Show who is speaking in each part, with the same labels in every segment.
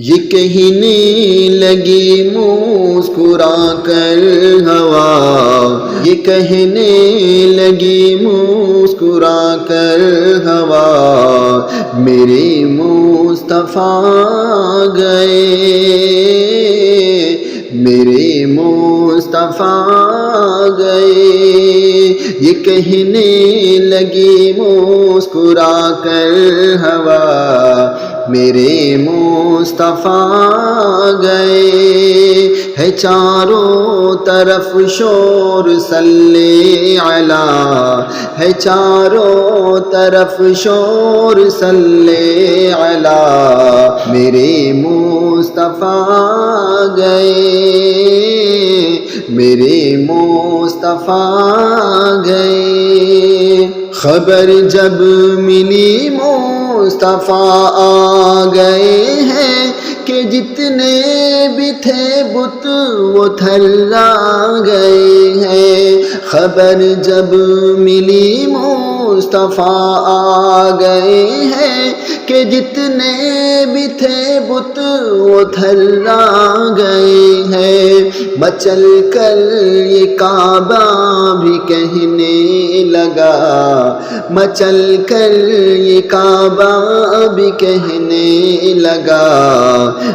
Speaker 1: یہ کہنے لگی مسکرا کر ہوا، یہ کہنے لگی مسکرا کر ہوا، میرے مصطفیٰ گئے، میرے مصطفیٰ گئے۔ یہ کہنے لگی مسکرا کر ہوا، میرے مصطفیٰ گئے۔ ہے چاروں طرف شور صلی علی، ہے چاروں طرف شور صلی علی، میرے مصطفیٰ گئے، میرے مصطفیٰ گئے۔ خبر جب ملی مصطفیٰ آ گئے ہیں کہ جتنے بھی تھے بت وہ تھلا گئے ہیں۔ خبر جب ملی مصطفیٰ آ گئے ہیں کہ جتنے بھی تھے بت وہ تھلا گئے ہیں۔ مچل کر یہ کعبہ بھی کہنے لگا، مچل کر یہ کعبہ بھی کہنے لگا،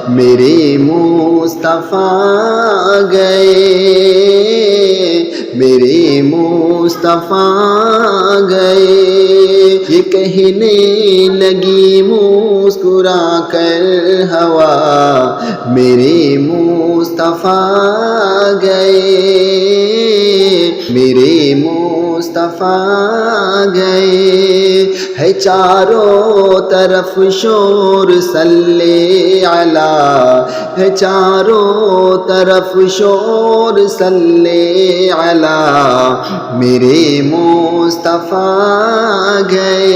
Speaker 1: میرے مصطفیٰ گئے، میرے مصطفیٰ گئے۔ یہ کہنے لگی مسکرا کر ہوا، میرے مصطفیٰ گئے، میرے مصطفیٰ گئے۔ ہے چاروں طرف شور صلی علی، ہے چاروں طرف شور صلی علی، میرے مصطفیٰ گئے،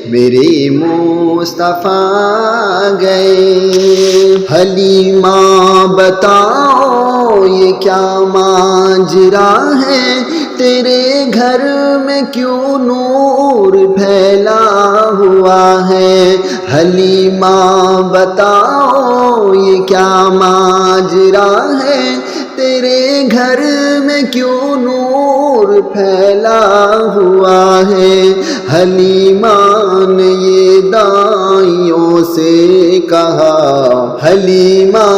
Speaker 1: میرے مصطفیٰ گئے۔ حلیمہ بتاؤ یہ کیا ماجرا ہے، تیرے گھر میں کیوں نور پھیلا ہوا ہے۔ حلیمہ بتاؤ یہ کیا ماجرا ہے، تیرے گھر میں کیوں نور پھیلا ہوا ہے۔ حلیمہ نے یہ دائیوں سے کہا، حلیمہ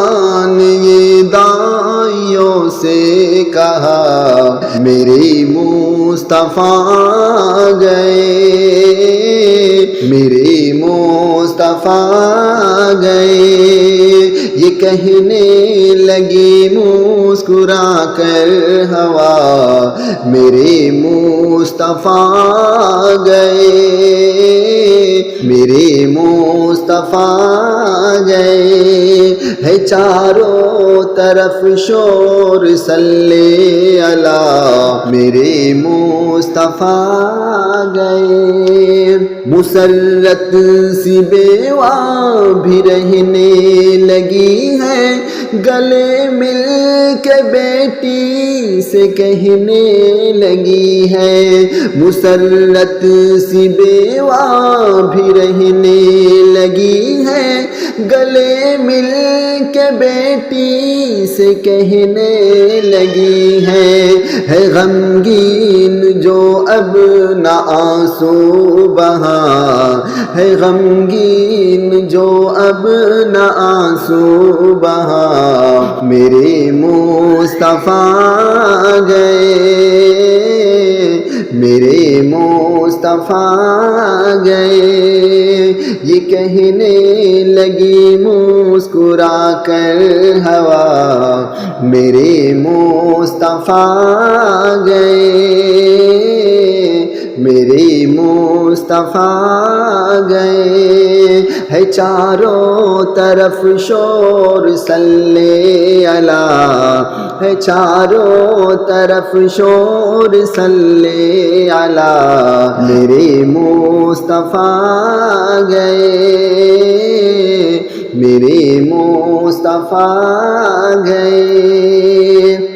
Speaker 1: نے یہ دائیوں سے کہا، میرے مصطفیٰ گئے، میرے مصطفیٰ گئے۔ یہ کہنے لگی مسکرا کر ہوا، میرے مصطفیٰ گئے، میرے مصطفیٰ گئے۔ ہے چاروں طرف شور صلی علی، میرے مصطفیٰ گئے۔ مسرت سی بیوہ بھی رہنے لگی ہے، گلے مل کے بیٹی سے کہنے لگی ہے۔ مسرت سی بیوہ بھی رہنے لگی ہے، گلے مل کے بیٹی سے کہنے لگی ہے غمگین جو اب نہ آنسو بہا، ہے غمگین جو اب نہ آنسو بہا، میرے مصطفیٰ گئے، میرے مصطفیٰ گئے۔ یہ کہنے لگی مسکرا کر ہوا، میرے مصطفیٰ گئے، میرے مصطفیٰ گئے۔ ہے چاروں طرف شور صلی علی، ہے چاروں طرف شور صلی علی، میرے مصطفیٰ گئے، میرے مصطفیٰ گئے۔